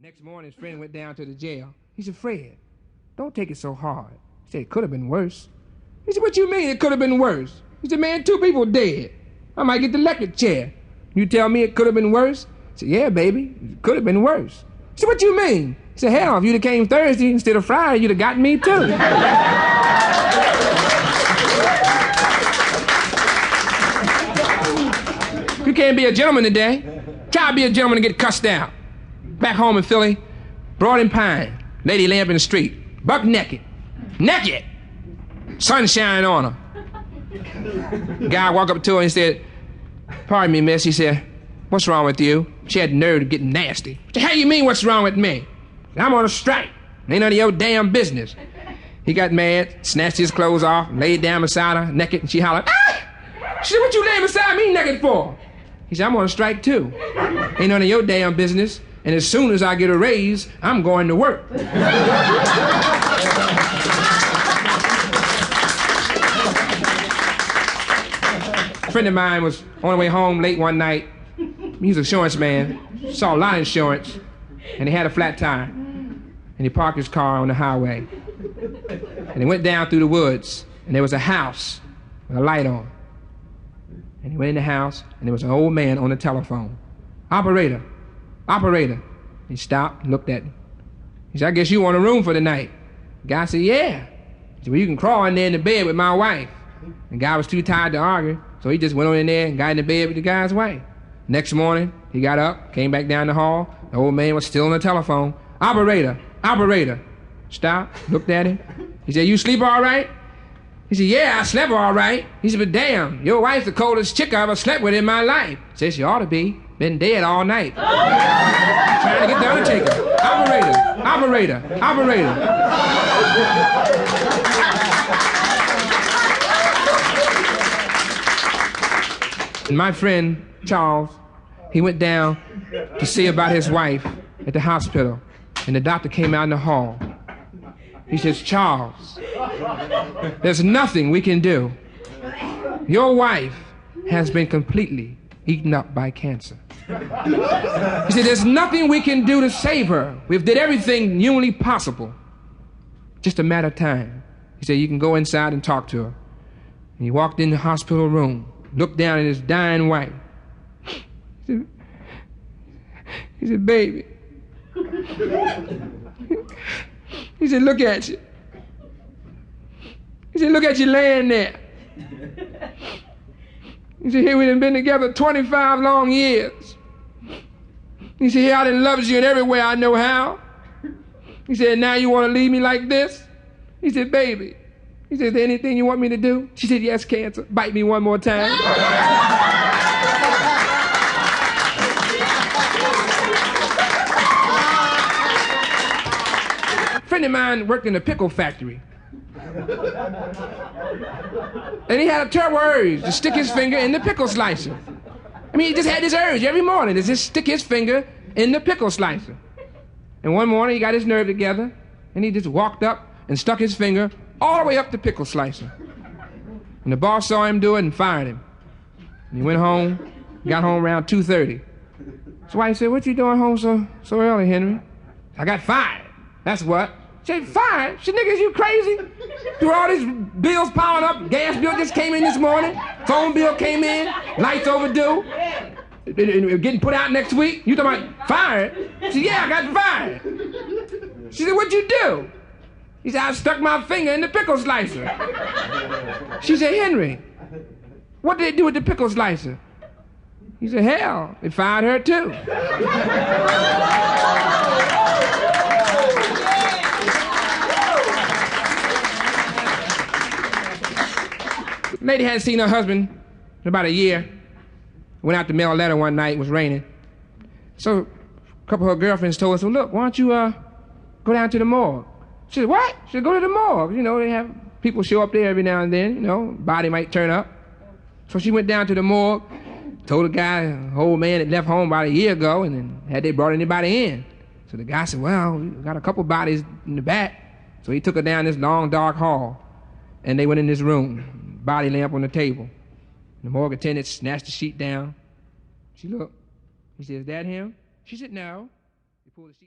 Next morning, his friend went down to the jail. He said, Fred, don't take it so hard. He said, it could have been worse. He said, what you mean it could have been worse? He said, man, 2 people dead. I might get the electric chair. You tell me it could have been worse? He said, yeah, baby, it could have been worse. He said, what you mean? He said, hell, if you'd have came Thursday instead of Friday, you'd have got me too. You can't be a gentleman today. Try to be a gentleman and get cussed out. Back home in Philly, Broad and Pine, lady lay up in the street, buck naked. Naked! Sun shining on her. Guy walked up to her and said, pardon me, miss. He said, what's wrong with you? She had the nerve to get nasty. She said, how you mean what's wrong with me? I'm on a strike. Ain't none of your damn business. He got mad, snatched his clothes off, laid down beside her, naked, and she hollered, ah! She said, what you laying beside me naked for? He said, I'm on a strike too. Ain't none of your damn business. And as soon as I get a raise, I'm going to work. A friend of mine was on the way home late one night. He was an insurance man, saw a lot of insurance, and he had a flat tire. And he parked his car on the highway. And he went down through the woods, and there was a house with a light on. And he went in the house, and there was an old man on the telephone. Operator. He stopped and looked at him. He said, I guess you want a room for the night. The guy said, yeah. He said, well, you can crawl in there in the bed with my wife. The guy was too tired to argue, so he just went on in there and got in the bed with the guy's wife. Next morning, he got up, came back down the hall. The old man was still on the telephone. Operator. Stopped, looked at him. He said, you sleep all right? He said, yeah, I slept all right. He said, but damn, your wife's the coldest chick I ever slept with in my life. He said, she ought to be. Been dead all night. Trying to get the Undertaker. Operator. And my friend, Charles, he went down to see about his wife at the hospital. And the doctor came out in the hall. He says, Charles, there's nothing we can do. Your wife has been completely eaten up by cancer. He said, there's nothing we can do to save her. We've did everything humanly possible. Just a matter of time. He said, you can go inside and talk to her. And he walked in the hospital room, looked down at his dying wife. He said, baby. He said, look at you. He said, look at you laying there. He said, here we done been together 25 long years. He said, here I done loved you in every way I know how. He said, now you want to leave me like this? He said, baby. He said, is there anything you want me to do? She said, yes, cancer. Bite me one more time. A friend of mine worked in a pickle factory. And he had a terrible urge to stick his finger in the pickle slicer. I mean, he just had this urge every morning to just stick his finger in the pickle slicer. And one morning he got his nerve together and he just walked up and stuck his finger all the way up the pickle slicer. And the boss saw him do it and fired him. And he went home, got home around 2:30. So wife said, what you doing home so early, Henry? I got fired. That's what. She said, fired? She niggas, you crazy? Through all these bills piling up, gas bill just came in this morning, phone bill came in, lights overdue, getting put out next week. You talking about fired? She said, yeah, I got fired. She said, what'd you do? He said, I stuck my finger in the pickle slicer. She said, Henry, what did they do with the pickle slicer? He said, hell, they fired her too. Lady hadn't seen her husband in about a year. Went out to mail a letter one night, it was raining. So a couple of her girlfriends told us, well, look, why don't you go down to the morgue? She said, what? She said, go to the morgue. You know, they have people show up there every now and then, you know, body might turn up. So she went down to the morgue, told the guy, an old man that left home about a year ago, and then had they brought anybody in. So the guy said, well, we got a couple bodies in the back. So he took her down this long, dark hall, and they went in this room. Body lamp on the table. The morgue attendant snatched the sheet down. She looked. He said, is that him? She said, no. He pulled the sheet.